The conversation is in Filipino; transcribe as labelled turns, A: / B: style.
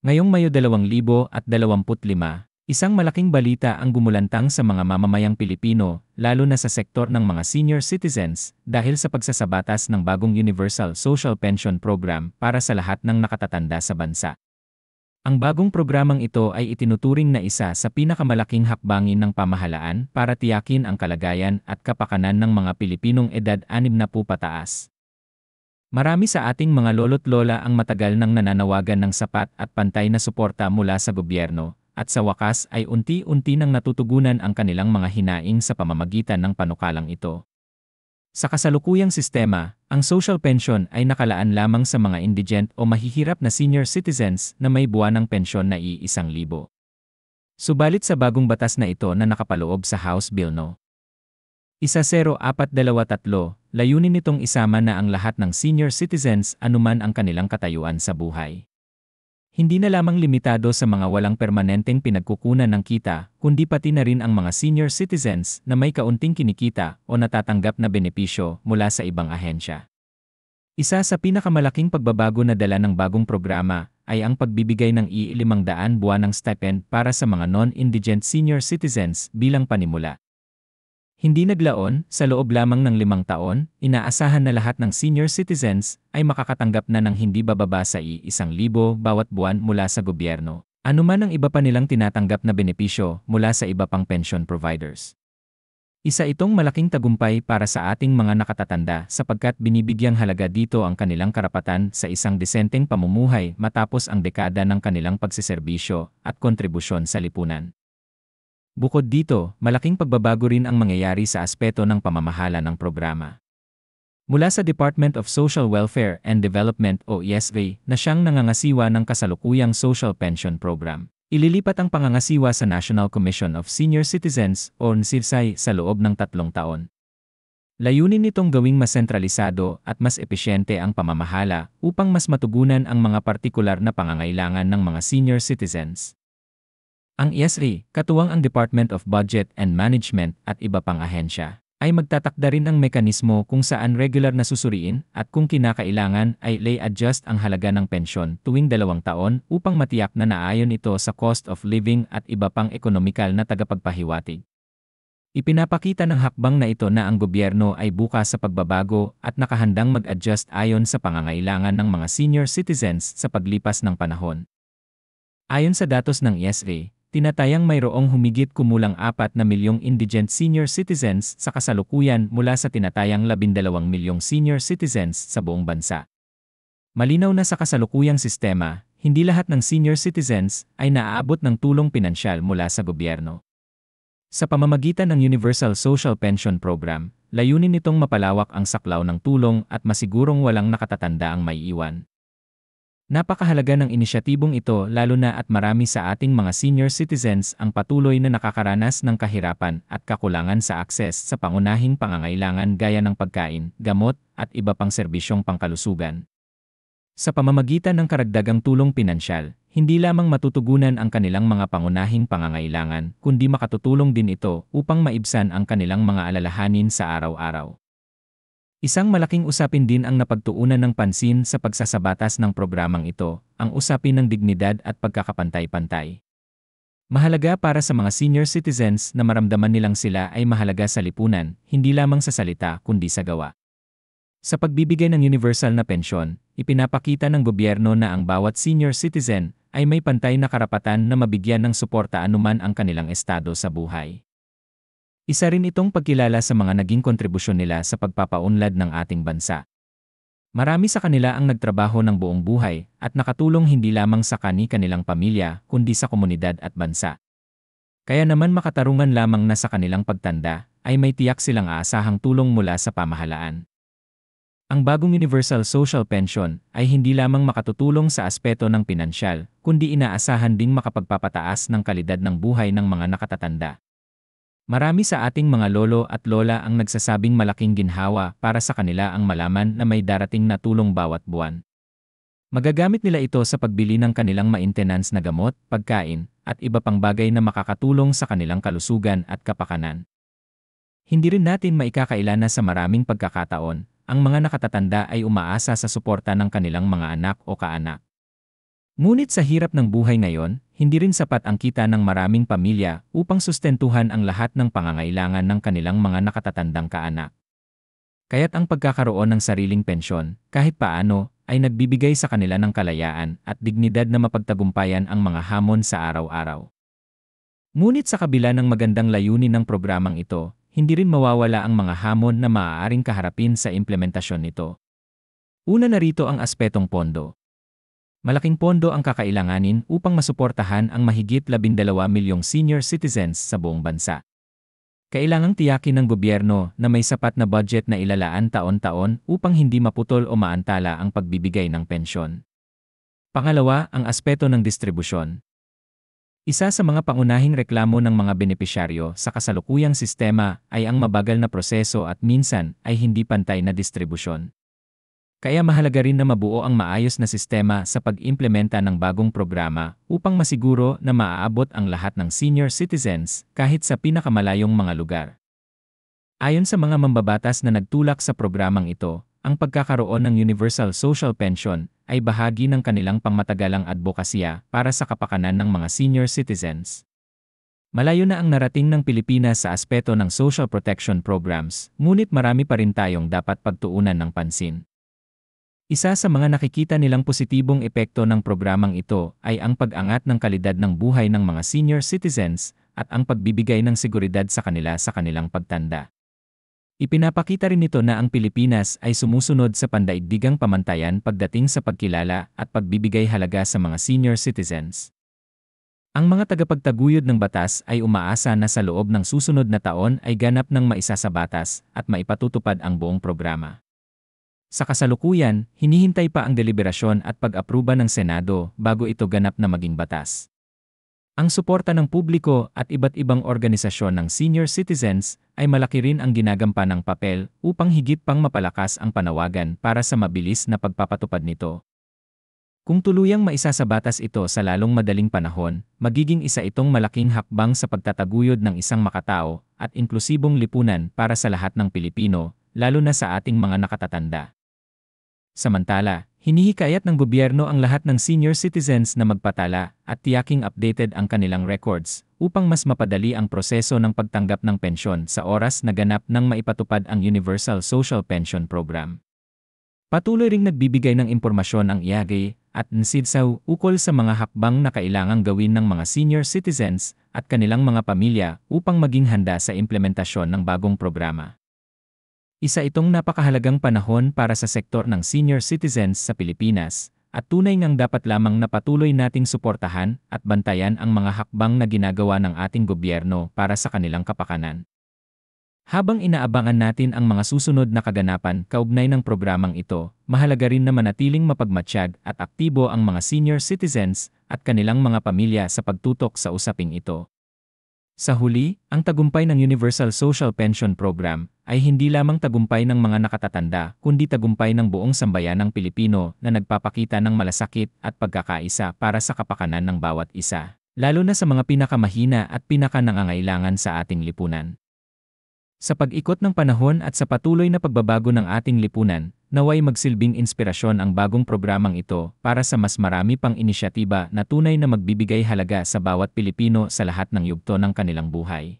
A: Ngayong Mayo 2025, isang malaking balita ang gumulantang sa mga mamamayang Pilipino, lalo na sa sektor ng mga senior citizens, dahil sa pagsasabatas ng bagong Universal Social Pension Program para sa lahat ng nakatatanda sa bansa. Ang bagong programang ito ay itinuturing na isa sa pinakamalaking hakbangin ng pamahalaan para tiyakin ang kalagayan at kapakanan ng mga Pilipinong edad 60 pataas. Marami sa ating mga lolo't lola ang matagal nang nananawagan ng sapat at pantay na suporta mula sa gobyerno, at sa wakas ay unti-unti nang natutugunan ang kanilang mga hinaing sa pamamagitan ng panukalang ito. Sa kasalukuyang sistema, ang social pension ay nakalaan lamang sa mga indigent o mahihirap na senior citizens na may buwanang pensyon na ₱1,000. Subalit sa bagong batas na ito na nakapaloob sa House Bill No. 1423, layunin nitong isama na ang lahat ng senior citizens anuman ang kanilang katayuan sa buhay. Hindi na lamang limitado sa mga walang permanenteng pinagkukunan ng kita, kundi pati na rin ang mga senior citizens na may kaunting kinikita o natatanggap na benepisyo mula sa ibang ahensya. Isa sa pinakamalaking pagbabago na dala ng bagong programa ay ang pagbibigay ng ₱500 buwanang stipend para sa mga non-indigent senior citizens bilang panimula. Hindi naglaon, sa loob lamang ng 5 taon, inaasahan na lahat ng senior citizens ay makakatanggap na ng hindi bababa sa ₱1,000 bawat buwan mula sa gobyerno. Anuman ang iba pa nilang tinatanggap na benepisyo mula sa iba pang pension providers. Isa itong malaking tagumpay para sa ating mga nakatatanda sapagkat binibigyang halaga dito ang kanilang karapatan sa isang disenteng pamumuhay matapos ang dekada ng kanilang pagseserbisyo at kontribusyon sa lipunan. Bukod dito, malaking pagbabago rin ang mangyayari sa aspeto ng pamamahala ng programa. Mula sa Department of Social Welfare and Development o ESV na siyang nangangasiwa ng kasalukuyang Social Pension Program, ililipat ang pangangasiwa sa National Commission of Senior Citizens o NCSI sa loob ng 3 taon. Layunin nitong gawing mas sentralisado at mas epesyente ang pamamahala upang mas matugunan ang mga partikular na pangangailangan ng mga senior citizens. Ang ESRI, katuwang ang Department of Budget and Management at iba pang ahensya, ay magtatakda rin ng mekanismo kung saan regular na susuriin at kung kinakailangan ay lay-adjust ang halaga ng pensyon tuwing 2 taon upang matiyak na naayon ito sa cost of living at iba pang ekonomikal na tagapagpahiwatig. Ipinapakita ng hakbang na ito na ang gobyerno ay bukas sa pagbabago at nakahandang mag-adjust ayon sa pangangailangan ng mga senior citizens sa paglipas ng panahon. Ayon sa datos ng ESRI, tinatayang mayroong humigit kumulang 4 na milyong indigent senior citizens sa kasalukuyan mula sa tinatayang 12 milyong senior citizens sa buong bansa. Malinaw na sa kasalukuyang sistema, hindi lahat ng senior citizens ay naaabot ng tulong pinansyal mula sa gobyerno. Sa pamamagitan ng Universal Social Pension Program, layunin nitong mapalawak ang saklaw ng tulong at masigurong walang nakatatanda ang maiiwan. Napakahalaga ng inisyatibong ito lalo na at marami sa ating mga senior citizens ang patuloy na nakakaranas ng kahirapan at kakulangan sa akses sa pangunahing pangangailangan gaya ng pagkain, gamot, at iba pang serbisyong pangkalusugan. Sa pamamagitan ng karagdagang tulong pinansyal, hindi lamang matutugunan ang kanilang mga pangunahing pangangailangan, kundi makatutulong din ito upang maibsan ang kanilang mga alalahanin sa araw-araw. Isang malaking usapin din ang napagtuunan ng pansin sa pagsasabatas ng programang ito, ang usapin ng dignidad at pagkakapantay-pantay. Mahalaga para sa mga senior citizens na maramdaman nilang sila ay mahalaga sa lipunan, hindi lamang sa salita kundi sa gawa. Sa pagbibigay ng universal na pensyon, ipinapakita ng gobyerno na ang bawat senior citizen ay may pantay na karapatan na mabigyan ng suporta anuman ang kanilang estado sa buhay. Isa rin itong pagkilala sa mga naging kontribusyon nila sa pagpapaunlad ng ating bansa. Marami sa kanila ang nagtrabaho ng buong buhay at nakatulong hindi lamang sa kani-kanilang pamilya kundi sa komunidad at bansa. Kaya naman makatarungan lamang na sa kanilang pagtanda ay may tiyak silang aasahang tulong mula sa pamahalaan. Ang bagong Universal Social Pension ay hindi lamang makatutulong sa aspeto ng pinansyal, kundi inaasahan ding makapagpapataas ng kalidad ng buhay ng mga nakatatanda. Marami sa ating mga lolo at lola ang nagsasabing malaking ginhawa para sa kanila ang malaman na may darating na tulong bawat buwan. Magagamit nila ito sa pagbili ng kanilang maintenance na gamot, pagkain, at iba pang bagay na makakatulong sa kanilang kalusugan at kapakanan. Hindi rin natin maikakaila na sa maraming pagkakataon, ang mga nakatatanda ay umaasa sa suporta ng kanilang mga anak o kaanak. Ngunit sa hirap ng buhay ngayon, hindi rin sapat ang kita ng maraming pamilya upang sustentuhan ang lahat ng pangangailangan ng kanilang mga nakatatandang kaanak. Kaya't ang pagkakaroon ng sariling pensyon, kahit paano, ay nagbibigay sa kanila ng kalayaan at dignidad na mapagtagumpayan ang mga hamon sa araw-araw. Ngunit sa kabila ng magandang layunin ng programang ito, hindi rin mawawala ang mga hamon na maaaring kaharapin sa implementasyon nito. Una na rito ang aspetong pondo. Malaking pondo ang kakailanganin upang masuportahan ang mahigit 12 milyong senior citizens sa buong bansa. Kailangang tiyakin ng gobyerno na may sapat na budget na ilalaan taon-taon upang hindi maputol o maantala ang pagbibigay ng pensyon. Pangalawa, ang aspeto ng distribusyon. Isa sa mga pangunahing reklamo ng mga benepisyaryo sa kasalukuyang sistema ay ang mabagal na proseso at minsan ay hindi pantay na distribusyon. Kaya mahalaga rin na mabuo ang maayos na sistema sa pag-implementa ng bagong programa upang masiguro na maaabot ang lahat ng senior citizens kahit sa pinakamalayong mga lugar. Ayon sa mga mambabatas na nagtulak sa programang ito, ang pagkakaroon ng Universal Social Pension ay bahagi ng kanilang pangmatagalang advokasya para sa kapakanan ng mga senior citizens. Malayo na ang narating ng Pilipinas sa aspeto ng social protection programs, ngunit marami pa rin tayong dapat pagtuunan ng pansin. Isa sa mga nakikita nilang positibong epekto ng programang ito ay ang pag-angat ng kalidad ng buhay ng mga senior citizens at ang pagbibigay ng seguridad sa kanila sa kanilang pagtanda. Ipinapakita rin nito na ang Pilipinas ay sumusunod sa pandaigdigang pamantayan pagdating sa pagkilala at pagbibigay halaga sa mga senior citizens. Ang mga tagapagtaguyod ng batas ay umaasa na sa loob ng susunod na taon ay ganap ng maisasabatas at maipatutupad ang buong programa. Sa kasalukuyan, hinihintay pa ang deliberasyon at pag-apruba ng Senado bago ito ganap na maging batas. Ang suporta ng publiko at iba't ibang organisasyon ng senior citizens ay malaki rin ang ginagampanang papel upang higit pang mapalakas ang panawagan para sa mabilis na pagpapatupad nito. Kung tuluyang maisasabatas ito sa lalong madaling panahon, magiging isa itong malaking hakbang sa pagtataguyod ng isang makatao at inklusibong lipunan para sa lahat ng Pilipino, lalo na sa ating mga nakatatanda. Samantala, hinihikayat ng gobyerno ang lahat ng senior citizens na magpatala at tiyaking updated ang kanilang records upang mas mapadali ang proseso ng pagtanggap ng pensyon sa oras na ganap nang maipatupad ang Universal Social Pension Program. Patuloy ring nagbibigay ng impormasyon ang IAGE at NSIDSAW ukol sa mga hakbang na kailangang gawin ng mga senior citizens at kanilang mga pamilya upang maging handa sa implementasyon ng bagong programa. Isa itong napakahalagang panahon para sa sektor ng senior citizens sa Pilipinas, at tunay ngang dapat lamang na patuloy nating suportahan at bantayan ang mga hakbang na ginagawa ng ating gobyerno para sa kanilang kapakanan. Habang inaabangan natin ang mga susunod na kaganapan kaugnay ng programang ito, mahalaga rin na manatiling mapagmatsyag at aktibo ang mga senior citizens at kanilang mga pamilya sa pagtutok sa usaping ito. Sa huli, ang tagumpay ng Universal Social Pension Program ay hindi lamang tagumpay ng mga nakatatanda, kundi tagumpay ng buong sambayanang Pilipino na nagpapakita ng malasakit at pagkakaisa para sa kapakanan ng bawat isa, lalo na sa mga pinakamahina at pinakanangangailangan sa ating lipunan. Sa pag-ikot ng panahon at sa patuloy na pagbabago ng ating lipunan, naway magsilbing inspirasyon ang bagong programang ito para sa mas marami pang inisyatiba na tunay na magbibigay halaga sa bawat Pilipino sa lahat ng yugto ng kanilang buhay.